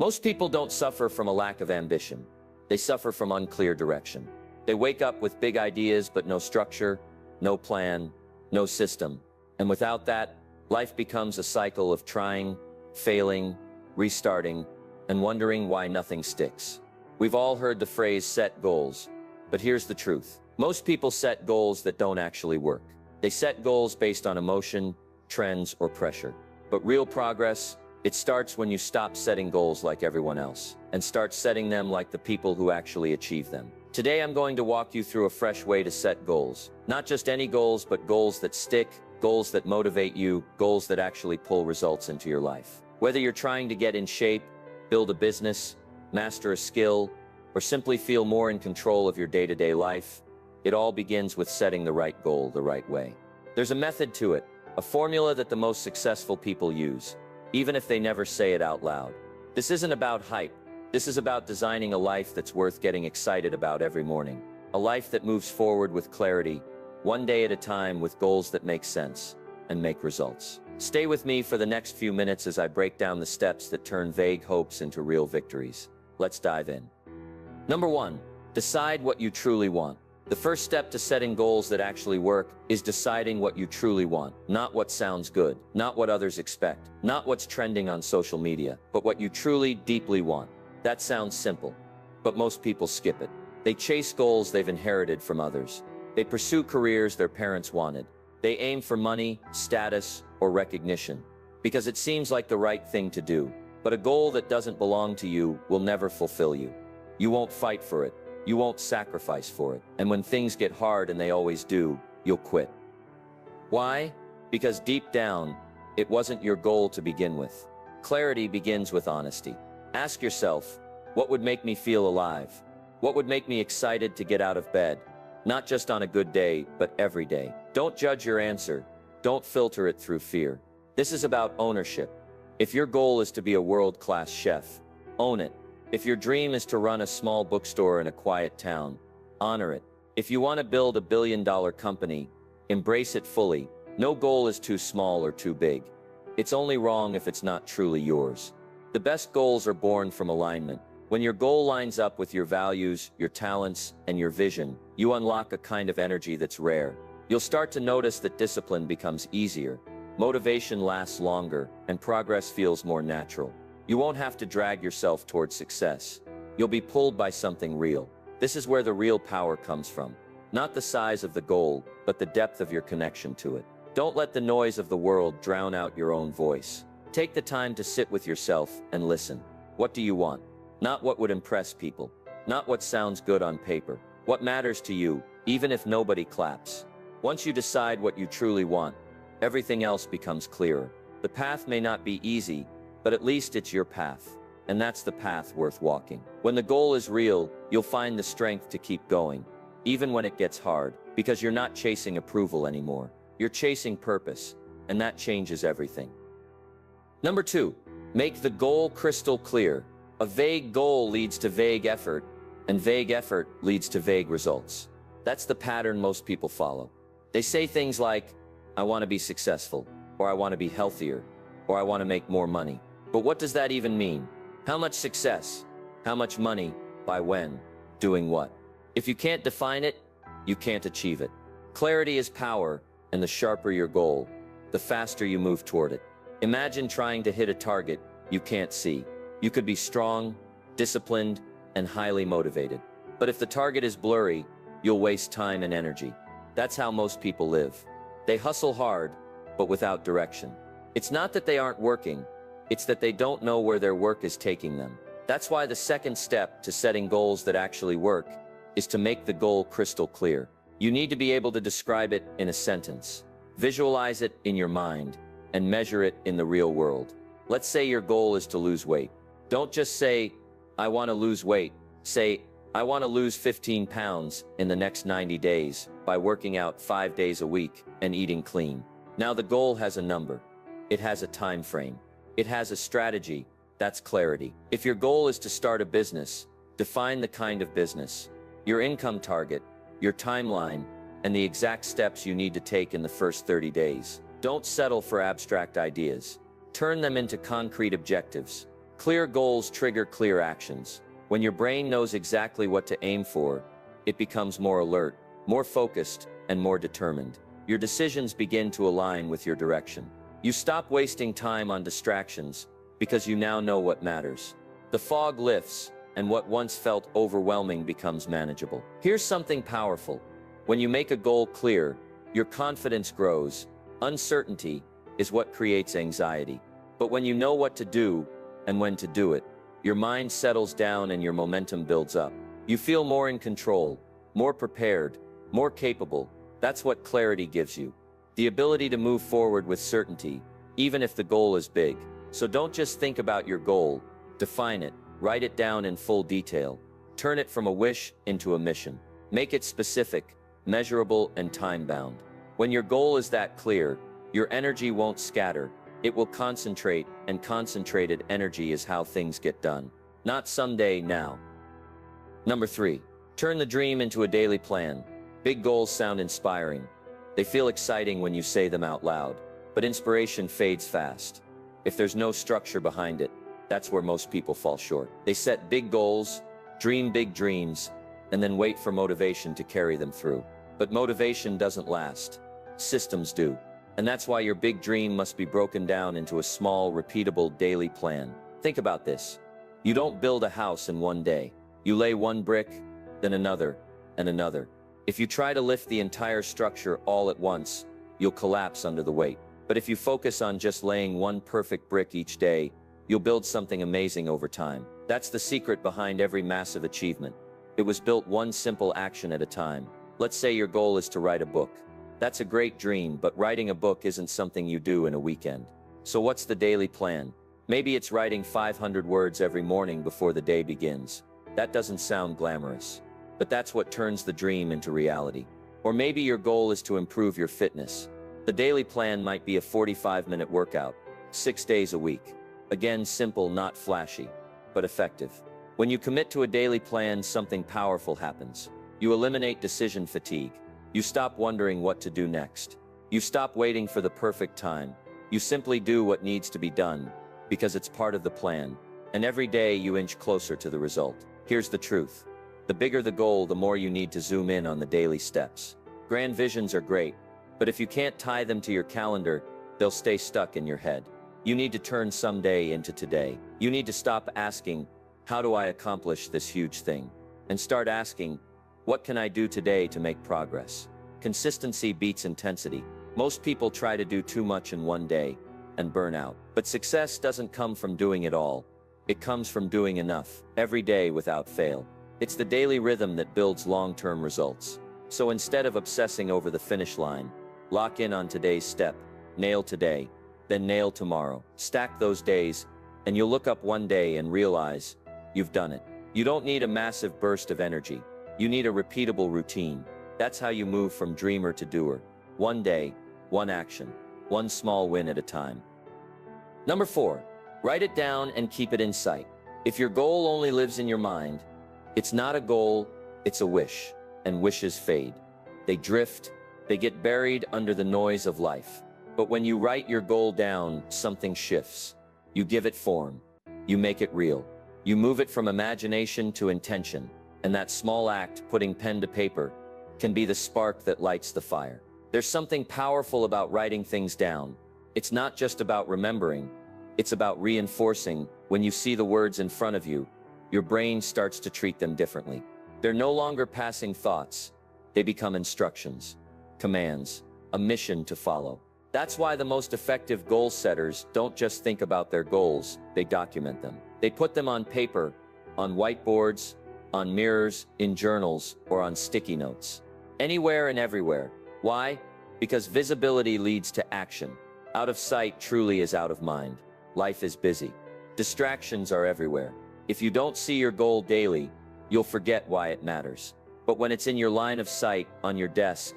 Most people don't suffer from a lack of ambition. They suffer from unclear direction. They wake up with big ideas but no structure, no plan, no system. And without that, life becomes a cycle of trying, failing, restarting, and wondering why nothing sticks. We've all heard the phrase set goals, but here's the truth. Most people set goals that don't actually work. They set goals based on emotion, trends, or pressure. But real progress, it starts when you stop setting goals like everyone else and start setting them like the people who actually achieve them. Today I'm going to walk you through a fresh way to set goals. Not just any goals, but goals that stick, goals that motivate you, goals that actually pull results into your life. Whether you're trying to get in shape, build a business, master a skill, or simply feel more in control of your day-to-day life, it all begins with setting the right goal the right way. There's a method to it, a formula that the most successful people use, even if they never say it out loud. This isn't about hype. This is about designing a life that's worth getting excited about every morning. A life that moves forward with clarity, one day at a time, with goals that make sense and make results. Stay with me for the next few minutes as I break down the steps that turn vague hopes into real victories. Let's dive in. Number 1, decide what you truly want. The first step to setting goals that actually work is deciding what you truly want. Not what sounds good, not what others expect, not what's trending on social media, but what you truly, deeply want. That sounds simple, but most people skip it. They chase goals they've inherited from others. They pursue careers their parents wanted. They aim for money, status, or recognition, because it seems like the right thing to do. But a goal that doesn't belong to you will never fulfill you. You won't fight for it. You won't sacrifice for it. And when things get hard, and they always do, you'll quit. Why? Because deep down, it wasn't your goal to begin with. Clarity begins with honesty. Ask yourself, what would make me feel alive? What would make me excited to get out of bed? Not just on a good day, but every day. Don't judge your answer. Don't filter it through fear. This is about ownership. If your goal is to be a world-class chef, own it. If your dream is to run a small bookstore in a quiet town, honor it. If you want to build a billion-dollar company, embrace it fully. No goal is too small or too big. It's only wrong if it's not truly yours. The best goals are born from alignment. When your goal lines up with your values, your talents, and your vision, you unlock a kind of energy that's rare. You'll start to notice that discipline becomes easier, motivation lasts longer, and progress feels more natural. You won't have to drag yourself towards success. You'll be pulled by something real. This is where the real power comes from. Not the size of the goal, but the depth of your connection to it. Don't let the noise of the world drown out your own voice. Take the time to sit with yourself and listen. What do you want? Not what would impress people. Not what sounds good on paper. What matters to you, even if nobody claps. Once you decide what you truly want, everything else becomes clearer. The path may not be easy, but at least it's your path, and that's the path worth walking. When the goal is real, you'll find the strength to keep going, even when it gets hard, because you're not chasing approval anymore. You're chasing purpose, and that changes everything. Number 2, make the goal crystal clear. A vague goal leads to vague effort, and vague effort leads to vague results. That's the pattern most people follow. They say things like, I want to be successful, or I want to be healthier, or I want to make more money. But what does that even mean? How much success? How much money? By when? Doing what? If you can't define it, you can't achieve it. Clarity is power, and the sharper your goal, the faster you move toward it. Imagine trying to hit a target you can't see. You could be strong, disciplined, and highly motivated. But if the target is blurry, you'll waste time and energy. That's how most people live. They hustle hard, but without direction. It's not that they aren't working, it's that they don't know where their work is taking them. That's why the second step to setting goals that actually work is to make the goal crystal clear. You need to be able to describe it in a sentence, visualize it in your mind, and measure it in the real world. Let's say your goal is to lose weight. Don't just say, I want to lose weight. Say, I want to lose 15 pounds in the next 90 days by working out 5 days a week and eating clean. Now the goal has a number. It has a time frame. It has a strategy. That's clarity. If your goal is to start a business, define the kind of business, your income target, your timeline, and the exact steps you need to take in the first 30 days. Don't settle for abstract ideas. Turn them into concrete objectives. Clear goals trigger clear actions. When your brain knows exactly what to aim for, it becomes more alert, more focused, and more determined. Your decisions begin to align with your direction. You stop wasting time on distractions because you now know what matters. The fog lifts, and what once felt overwhelming becomes manageable. Here's something powerful. When you make a goal clear, your confidence grows. Uncertainty is what creates anxiety. But when you know what to do and when to do it, your mind settles down and your momentum builds up. You feel more in control, more prepared, more capable. That's what clarity gives you. The ability to move forward with certainty, even if the goal is big. So don't just think about your goal, define it, write it down in full detail. Turn it from a wish into a mission. Make it specific, measurable, and time-bound. When your goal is that clear, your energy won't scatter. It will concentrate, and concentrated energy is how things get done. Not someday, now. Number 3. Turn the dream into a daily plan. Big goals sound inspiring. They feel exciting when you say them out loud, but inspiration fades fast. If there's no structure behind it, that's where most people fall short. They set big goals, dream big dreams, and then wait for motivation to carry them through. But motivation doesn't last. Systems do. And that's why your big dream must be broken down into a small, repeatable daily plan. Think about this. You don't build a house in one day. You lay one brick, then another, and another. If you try to lift the entire structure all at once, you'll collapse under the weight. But if you focus on just laying one perfect brick each day, you'll build something amazing over time. That's the secret behind every massive achievement. It was built one simple action at a time. Let's say your goal is to write a book. That's a great dream, but writing a book isn't something you do in a weekend. So what's the daily plan? Maybe it's writing 500 words every morning before the day begins. That doesn't sound glamorous, but that's what turns the dream into reality. Or maybe your goal is to improve your fitness. The daily plan might be a 45-minute workout, 6 days a week. Again, simple, not flashy, but effective. When you commit to a daily plan, something powerful happens. You eliminate decision fatigue. You stop wondering what to do next. You stop waiting for the perfect time. You simply do what needs to be done, because it's part of the plan. And every day you inch closer to the result. Here's the truth. The bigger the goal, the more you need to zoom in on the daily steps. Grand visions are great, but if you can't tie them to your calendar, they'll stay stuck in your head. You need to turn someday into today. You need to stop asking, how do I accomplish this huge thing? And start asking, what can I do today to make progress? Consistency beats intensity. Most people try to do too much in one day and burn out. But success doesn't come from doing it all. It comes from doing enough, every day without fail. It's the daily rhythm that builds long-term results. So instead of obsessing over the finish line, lock in on today's step, nail today, then nail tomorrow. Stack those days, and you'll look up one day and realize you've done it. You don't need a massive burst of energy. You need a repeatable routine. That's how you move from dreamer to doer. One day, one action, one small win at a time. Number 4, write it down and keep it in sight. If your goal only lives in your mind, it's not a goal, it's a wish. And wishes fade. They drift, they get buried under the noise of life. But when you write your goal down, something shifts. You give it form. You make it real. You move it from imagination to intention. And that small act, putting pen to paper, can be the spark that lights the fire. There's something powerful about writing things down. It's not just about remembering. It's about reinforcing. When you see the words in front of you, your brain starts to treat them differently. They're no longer passing thoughts. They become instructions, commands, a mission to follow. That's why the most effective goal setters don't just think about their goals, they document them. They put them on paper, on whiteboards, on mirrors, in journals, or on sticky notes. Anywhere and everywhere. Why? Because visibility leads to action. Out of sight truly is out of mind. Life is busy. Distractions are everywhere. If you don't see your goal daily, you'll forget why it matters. But when it's in your line of sight, on your desk,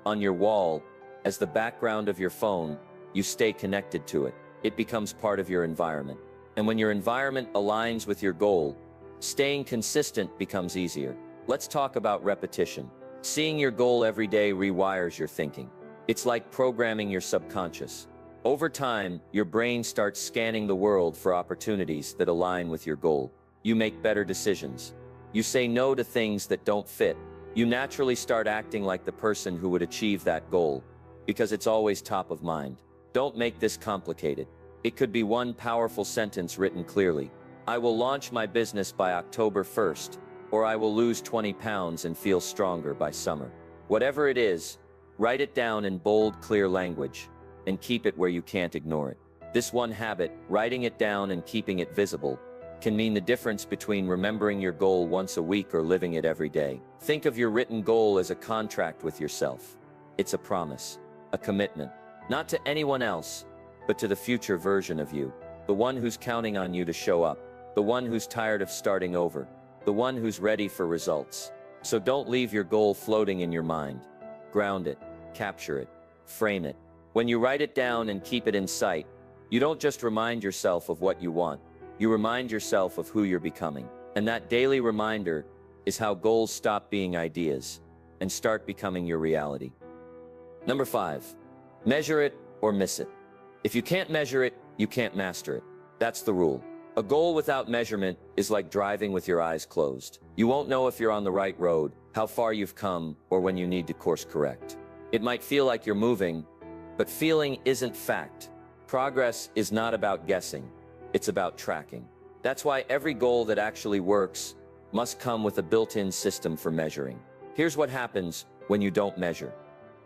on your wall, as the background of your phone, you stay connected to it. It becomes part of your environment. And when your environment aligns with your goal, staying consistent becomes easier. Let's talk about repetition. Seeing your goal every day rewires your thinking. It's like programming your subconscious. Over time, your brain starts scanning the world for opportunities that align with your goal. You make better decisions. You say no to things that don't fit. You naturally start acting like the person who would achieve that goal, because it's always top of mind. Don't make this complicated. It could be one powerful sentence written clearly. I will launch my business by October 1st, or I will lose 20 pounds and feel stronger by summer. Whatever it is, write it down in bold, clear language, and keep it where you can't ignore it. This one habit, writing it down and keeping it visible, can mean the difference between remembering your goal once a week or living it every day. Think of your written goal as a contract with yourself. It's a promise, a commitment, not to anyone else, but to the future version of you, the one who's counting on you to show up, the one who's tired of starting over, the one who's ready for results. So don't leave your goal floating in your mind. Ground it, capture it, frame it. When you write it down and keep it in sight, you don't just remind yourself of what you want, you remind yourself of who you're becoming. And that daily reminder is how goals stop being ideas and start becoming your reality. Number 5, measure it or miss it. If you can't measure it, you can't master it. That's the rule. A goal without measurement is like driving with your eyes closed. You won't know if you're on the right road, how far you've come, or when you need to course correct. It might feel like you're moving, but feeling isn't fact. Progress is not about guessing. It's about tracking. That's why every goal that actually works must come with a built-in system for measuring. Here's what happens when you don't measure.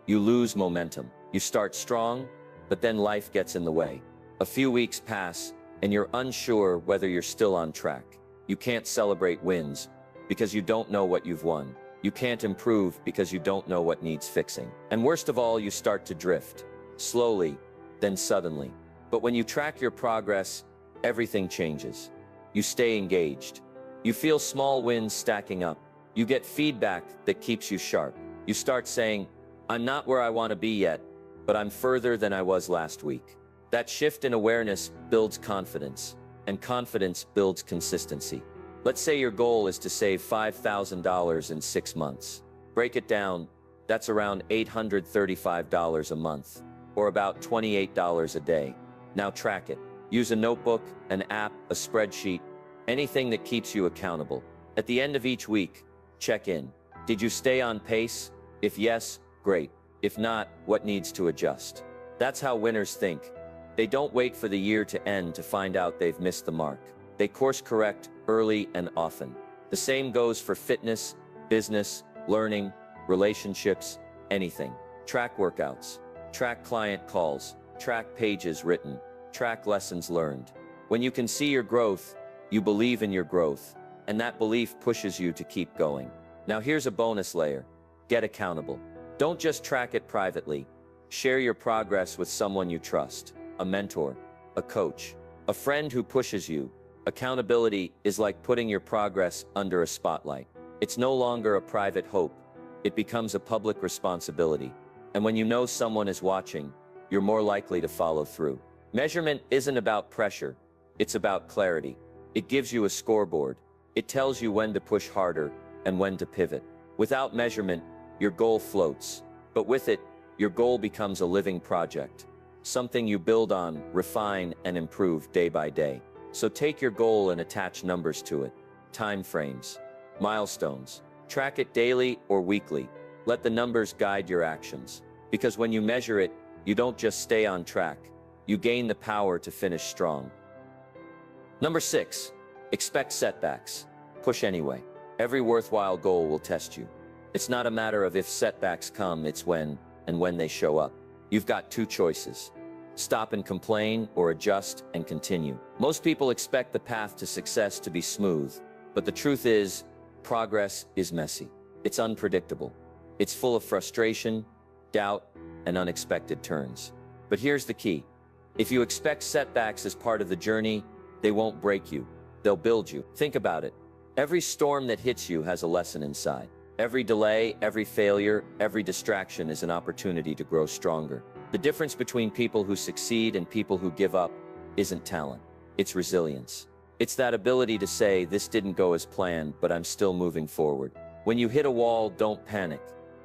You lose momentum. You start strong, but then life gets in the way. A few weeks pass, and you're unsure whether you're still on track. You can't celebrate wins because you don't know what you've won. You can't improve because you don't know what needs fixing. And worst of all, you start to drift. Slowly, then suddenly. But when you track your progress, everything changes. You stay engaged. You feel small wins stacking up. You get feedback that keeps you sharp. You start saying, I'm not where I want to be yet, but I'm further than I was last week. That shift in awareness builds confidence, and confidence builds consistency. Let's say your goal is to save $5,000 in 6 months. Break it down, that's around $835 a month, or about $28 a day. Now track it. Use a notebook, an app, a spreadsheet, anything that keeps you accountable. At the end of each week, check in. Did you stay on pace? If yes, great. If not, what needs to adjust? That's how winners think. They don't wait for the year to end to find out they've missed the mark. They course correct early and often. The same goes for fitness, business, learning, relationships, anything. Track workouts, track client calls, track pages written, track lessons learned. When you can see your growth, you believe in your growth, and that belief pushes you to keep going. Now here's a bonus layer. Get accountable. Don't just track it privately. Share your progress with someone you trust. A mentor, a coach, a friend who pushes you. Accountability is like putting your progress under a spotlight. It's no longer a private hope. It becomes a public responsibility. And when you know someone is watching, you're more likely to follow through. Measurement isn't about pressure. It's about clarity. It gives you a scoreboard. It tells you when to push harder and when to pivot. Without measurement, your goal floats. But with it, your goal becomes a living project. Something you build on, refine, and improve day by day. So take your goal and attach numbers to it. Time frames, milestones. Track it daily or weekly. Let the numbers guide your actions. Because when you measure it, you don't just stay on track. You gain the power to finish strong. Number 6, expect setbacks. Push anyway. Every worthwhile goal will test you. It's not a matter of if setbacks come, it's when and when they show up. You've got 2 choices. Stop and complain or adjust and continue. Most people expect the path to success to be smooth, but the truth is, progress is messy. It's unpredictable. It's full of frustration, doubt, and unexpected turns. But here's the key. If you expect setbacks as part of the journey, they won't break you. They'll build you. Think about it. Every storm that hits you has a lesson inside. Every delay, every failure, every distraction is an opportunity to grow stronger. The difference between people who succeed and people who give up isn't talent. It's resilience. It's that ability to say, this didn't go as planned, but I'm still moving forward. When you hit a wall, don't panic.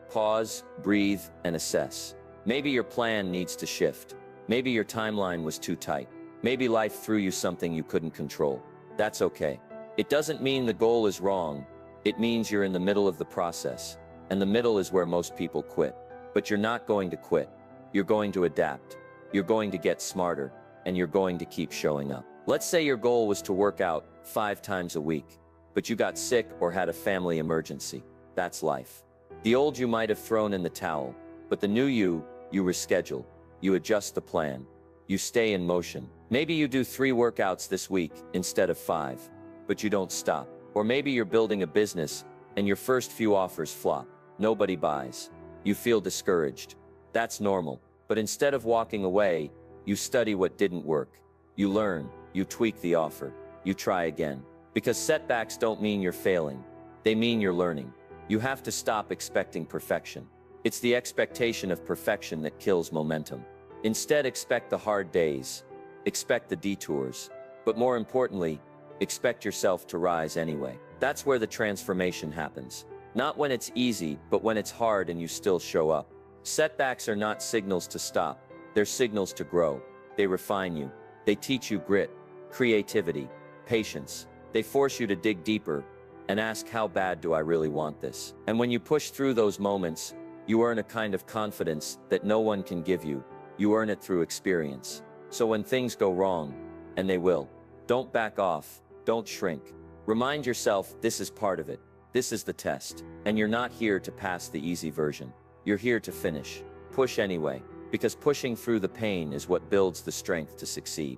Pause, breathe, and assess. Maybe your plan needs to shift. Maybe your timeline was too tight. Maybe life threw you something you couldn't control. That's okay. It doesn't mean the goal is wrong. It means you're in the middle of the process. And the middle is where most people quit. But you're not going to quit. You're going to adapt. You're going to get smarter. And you're going to keep showing up. Let's say your goal was to work out 5 times a week, but you got sick or had a family emergency. That's life. The old you might have thrown in the towel, but the new you reschedule. You adjust the plan. You stay in motion. Maybe you do 3 workouts this week instead of 5, but you don't stop. Or maybe you're building a business and your first few offers flop. Nobody buys. You feel discouraged. That's normal. But instead of walking away, you study what didn't work. You learn. You tweak the offer. You try again. Because setbacks don't mean you're failing. They mean you're learning. You have to stop expecting perfection. It's the expectation of perfection that kills momentum. Instead, expect the hard days. Expect the detours. But more importantly, expect yourself to rise anyway. That's where the transformation happens. Not when it's easy, but when it's hard and you still show up. Setbacks are not signals to stop. They're signals to grow. They refine you. They teach you grit, creativity, patience. They force you to dig deeper and ask, how bad do I really want this? And when you push through those moments, you earn a kind of confidence that no one can give you. You earn it through experience. So when things go wrong, and they will, don't back off, don't shrink. Remind yourself this is part of it. This is the test. And you're not here to pass the easy version. You're here to finish. Push anyway, because pushing through the pain is what builds the strength to succeed.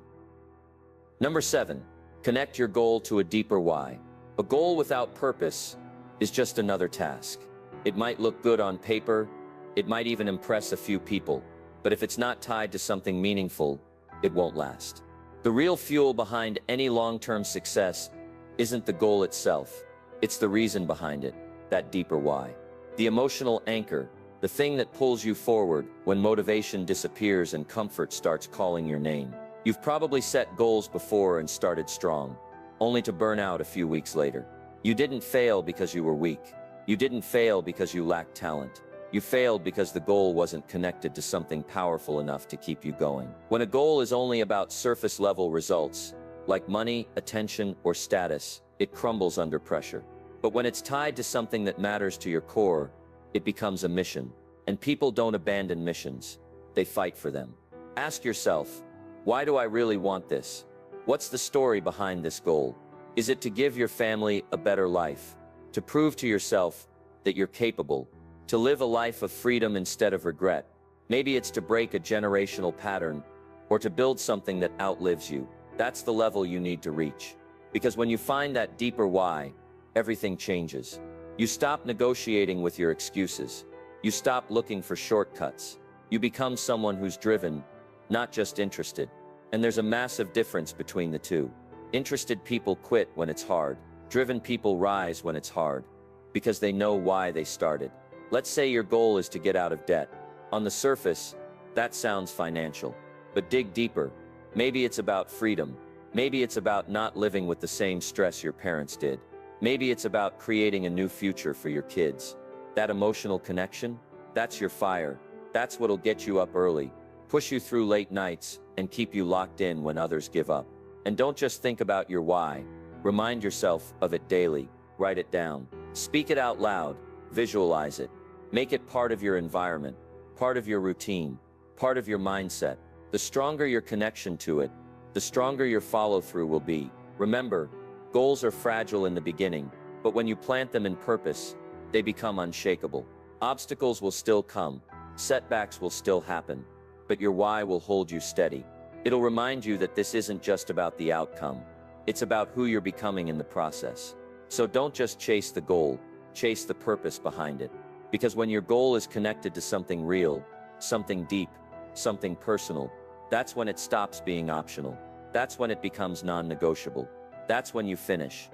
Number 7, connect your goal to a deeper why. A goal without purpose is just another task. It might look good on paper, it might even impress a few people, but if it's not tied to something meaningful, it won't last. The real fuel behind any long-term success isn't the goal itself, it's the reason behind it, that deeper why. The emotional anchor, the thing that pulls you forward when motivation disappears and comfort starts calling your name. You've probably set goals before and started strong, only to burn out a few weeks later. You didn't fail because you were weak. You didn't fail because you lacked talent. You failed because the goal wasn't connected to something powerful enough to keep you going. When a goal is only about surface-level results, like money, attention, or status, it crumbles under pressure. But when it's tied to something that matters to your core, it becomes a mission. And people don't abandon missions. They fight for them. Ask yourself, why do I really want this? What's the story behind this goal? Is it to give your family a better life? To prove to yourself that you're capable? To live a life of freedom instead of regret? Maybe it's to break a generational pattern, or to build something that outlives you. That's the level you need to reach. Because when you find that deeper why, everything changes. You stop negotiating with your excuses. You stop looking for shortcuts. You become someone who's driven, not just interested. And there's a massive difference between the two. Interested people quit when it's hard. Driven people rise when it's hard, because they know why they started. Let's say your goal is to get out of debt. On the surface, that sounds financial. But dig deeper. Maybe it's about freedom. Maybe it's about not living with the same stress your parents did. Maybe it's about creating a new future for your kids. That emotional connection, that's your fire. That's what'll get you up early, push you through late nights, and keep you locked in when others give up. And don't just think about your why. Remind yourself of it daily. Write it down. Speak it out loud. Visualize it. Make it part of your environment, part of your routine, part of your mindset. The stronger your connection to it, the stronger your follow-through will be. Remember, goals are fragile in the beginning, but when you plant them in purpose, they become unshakable. Obstacles will still come, setbacks will still happen, but your why will hold you steady. It'll remind you that this isn't just about the outcome, it's about who you're becoming in the process. So don't just chase the goal, chase the purpose behind it. Because when your goal is connected to something real, something deep, something personal, that's when it stops being optional. That's when it becomes non-negotiable. That's when you finish.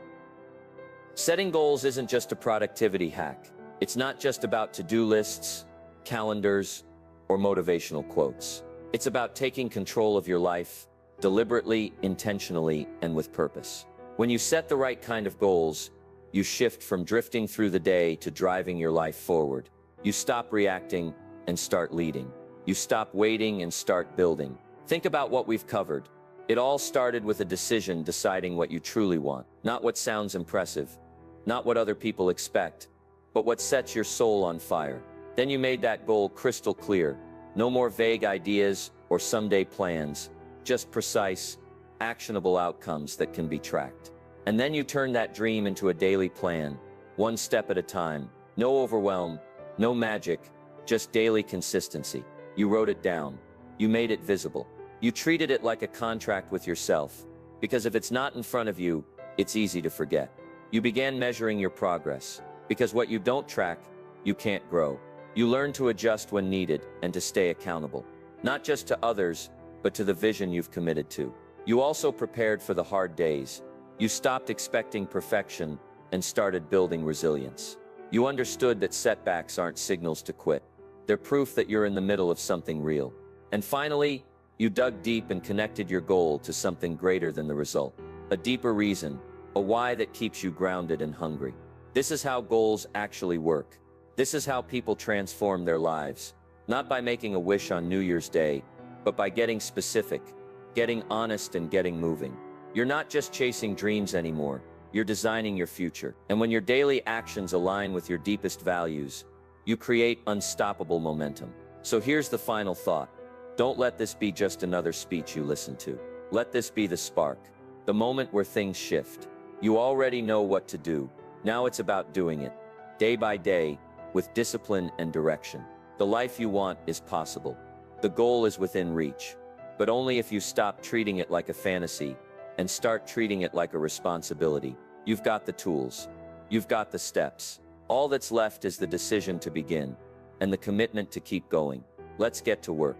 Setting goals isn't just a productivity hack. It's not just about to-do lists, calendars, or motivational quotes. It's about taking control of your life, deliberately, intentionally, and with purpose. When you set the right kind of goals, you shift from drifting through the day to driving your life forward. You stop reacting and start leading. You stop waiting and start building. Think about what we've covered. It all started with a decision deciding what you truly want, not what sounds impressive, not what other people expect, but what sets your soul on fire. Then you made that goal crystal clear. No more vague ideas or someday plans, just precise, actionable outcomes that can be tracked. And then you turned that dream into a daily plan, one step at a time. No overwhelm, no magic, just daily consistency. You wrote it down. You made it visible. You treated it like a contract with yourself, because if it's not in front of you, it's easy to forget. You began measuring your progress, because what you don't track, you can't grow. You learned to adjust when needed and to stay accountable, not just to others, but to the vision you've committed to. You also prepared for the hard days. You stopped expecting perfection and started building resilience. You understood that setbacks aren't signals to quit. They're proof that you're in the middle of something real. And finally, you dug deep and connected your goal to something greater than the result. A deeper reason, a why that keeps you grounded and hungry. This is how goals actually work. This is how people transform their lives, not by making a wish on New Year's Day, but by getting specific, getting honest, and getting moving. You're not just chasing dreams anymore, you're designing your future. And when your daily actions align with your deepest values, you create unstoppable momentum. So here's the final thought. Don't let this be just another speech you listen to. Let this be the spark, the moment where things shift. You already know what to do. Now it's about doing it, day by day, with discipline and direction. The life you want is possible. The goal is within reach, but only if you stop treating it like a fantasy and start treating it like a responsibility. You've got the tools. You've got the steps. All that's left is the decision to begin and the commitment to keep going. Let's get to work.